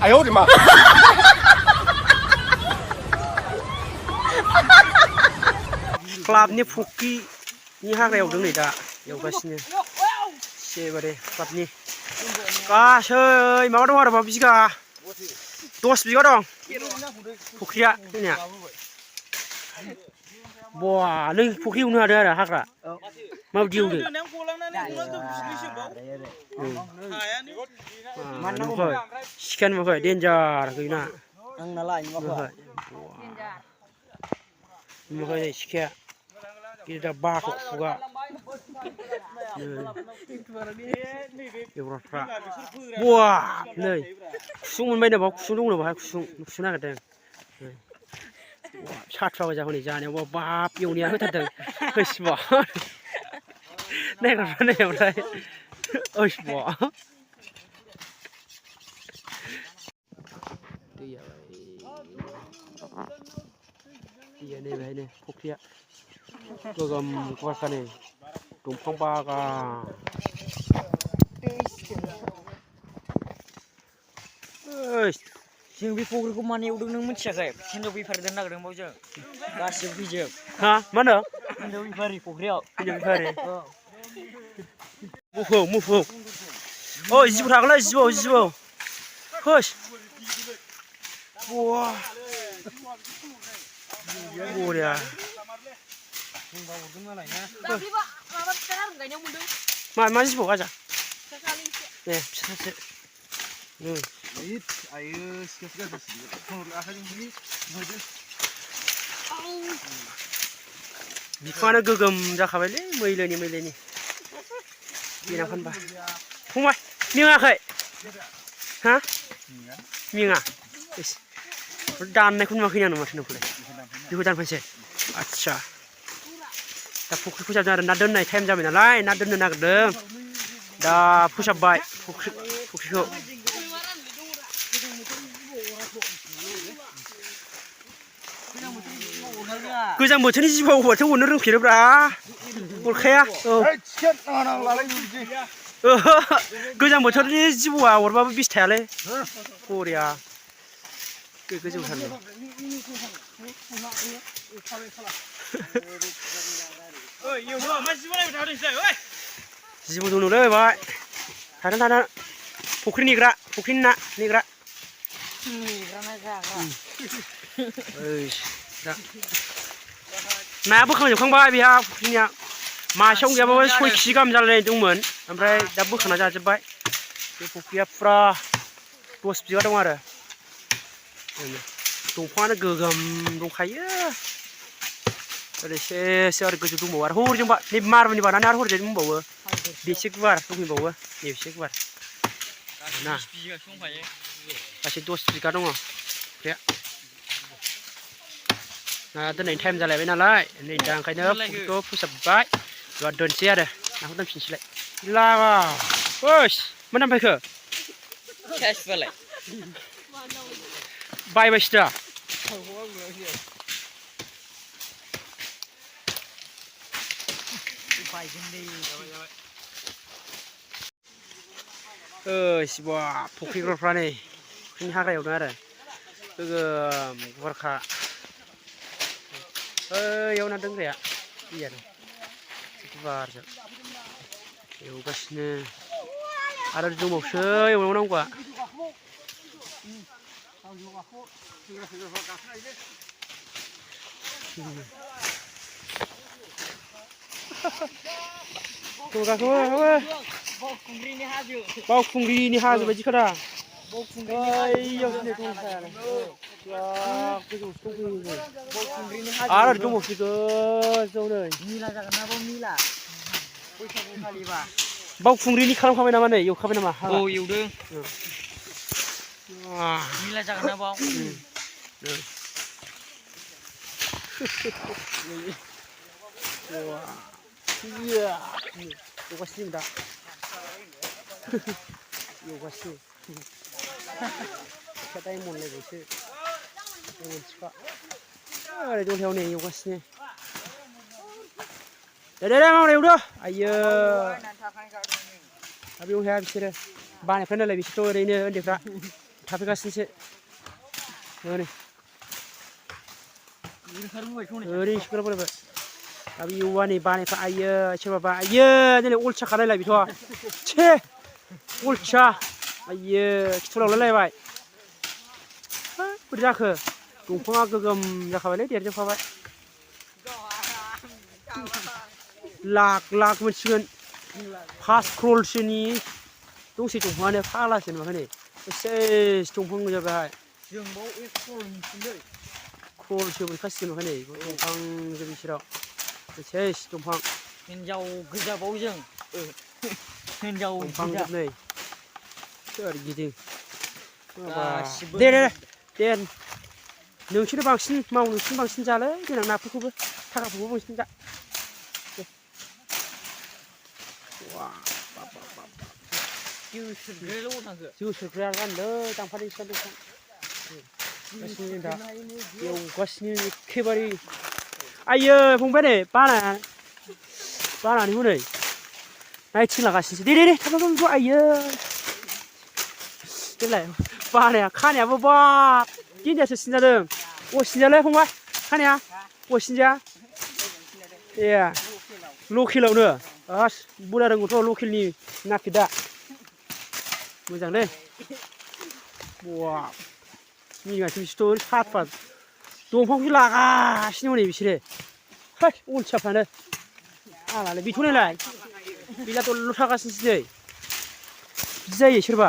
哎呦我的妈！क्लाबनि फुख्रिनि हाग्रा एवदों नै दा एवगासिनो एखेबारे क्लाबनि गासै माबा दं आरो मा बिगा 10 बिगा दं फुख्रिया जोंनिया बवा नों फुख्रि एवनो हादों आरो हाग्रा माबायदि एवदों सिखायानो नुवाखै देन्जार गैना नुवाखै सिखाया गिदिर बाथ' खुगा एवग्राफ्रा बवा नै खुसुं मोनबाय नो बाव खुसुं दंनो बाहाय खुसुं नागिरदों साथुवा गोजा हनै जानायावबा बाब एवनाया होथारदों हैसबा नायग्राफ्रा नाय ओमफ्राय ओइसबा दैया नै बेहायनो फुख्रिया गोगोम गुवारखा नै दंफां बागान जों बे फुख्रिखौ मानो एवदों नों मिथियाखै हिनजाव बेफारि दोननो नागिरदों बाव जों गासिबो फैजोब हा मा होनो हिनजाव बेफारि फुख्रियाव हिनजाव बेफारि मुफौ ओइ जिबौ थागोनलै जिबौ होस बवा बरिया मा जिबौ गाजा ए फिसासो बिफाङानो गोगोम जाखाबायलै मैलोनि देनां फानबा फंबाय मेङाखै हा मेङा दाननायखौ नुवाखै आं माथो नोंखौलाय बेखौ दानफैनोसै आदसा दा फुख्रि फोसाबदों आरो ना दोननाय टाइम जाबाय नालाय ना दोननो नागिरदों दा फोसाबबाय फुख्रिखौ गोजां बोथोरनि जिबौ माथो अरनो रोंफेरोब्रा अरखाया गोजां बोथोरनि जिबौआ अरबाबो बिस थायालै बरिया गोजौथारलै जिबौ दंलै बाय थादों फुख्रिनि ना नेग्रा नाया बोखांजोबखांबाय बेहा फुख्रिनिया मासेयावनो गैयाबाबो 6 केजि गाहाम जालायनाय दंमोन ओमफ्राय दा बोखांना जाजोब्बाय बे फुख्रिया फुरा 10 बिगा दं आरो दंफाङानो गोगोम दंखायो ओरै एसे आरो गोजौ दंबावो आरो हरजोंबा नै मारुनि बारनानै आरो हरजों दंबावो बेसे गुवार दंफैबावो बेसे गुवार ना गासै 10 बिगा दङ फुख्रिया ना दोननायनि टाइम जालायबाय नालाय नै दा ओंखायनो फुख्रिखौ फोसाबबाय दा दोनसै आरो नाखौ दोनफिनसैलाय लागा ओइस मा नाम फैखो बायबायसो दा ओइस बा फुख्रिफ्रा नै फुख्रिनि हाग्रा एवदों आरो गोगोम गुवारखा ओइयाव ना दोनग्राया दैयानो गुवारजों एवगासिनो आरो दंबावसो एवनांगौआ बावखुंग्रिनि हाजो बायदिखा दा आरो दंबावसो गोजौनो बावखुंग्रिनि खालामखाबाय नामा नै एवखाबाय नामा औ एवदों मिला जागोन ना बाव एवगासिनो दा एवगासिनो दाय मनलायबायसो मोनसिखा ओरै दलहायाव नै एवगासिनो दे मावना एवदो आइयो बेयाव हाया बिसोरो बानायफ्रा नालाय बिसोरथ' ओरैनो उन्दैफ्रा थाफैगासिनोसो हनै ओरैनो सिखोना बोरायबाय दा बे औवा नै बानायफ्रा आइयो सोरबाबा आइयो दिनै अलसिया खालायलाय बेथ' छे अलसिया आइयो खिथुलावलायलायबाय बोरै जाखो दंफाङा गोगोम जाखाबायलै देरजोबखाबाय लाख लाख मोनसिगोन 5 क्र'रसोनि दंसै दंफाङानो फाग्लासो नुवाखै नै सेस दंफां गोजा बेहाय जोंबाव 1 क्र'र मोनसिगोनलै क्र'रसो मोनखासिगोन नुवाखै नै दंफां जों बिसोराव सेस दंफां हिनजाव गोजाबाव जों हिनजाव दंफां गोजा जोबनै सोरगिदिं गासिबो दे नोंसोरो बांसिन माव नोंसोरनो बांसिन जालै देनां नाफोरखौबो थाखाफोरखौबो बांसिन जा जोसोरग्राया गानलै दांफादै बिसिना दंफां गासिनो जों दा एवगासिनो एखेबारे आइयो फंबाय नै बानानै हनै नायथिं लागासिनोसै दे थाब आइयो देलाय बानाया खानायाबो बाब गेन्दायासो सिनजादों अ सिनजालै फंबाय खानाया अ सिनजा ए लकेलावनो बास बुरजा रोंगौथ' लकेलनि नापिदा मोजांलै बा मिनिगासिनो बिसोरथ' साफा दंफांखौसो लागासिनो हनै बिसोरो है अलसियाफ्रानो आलालै बेथ' नायलाय बेना दलद' थागासिनोसै नै बिदि जायो सोरबा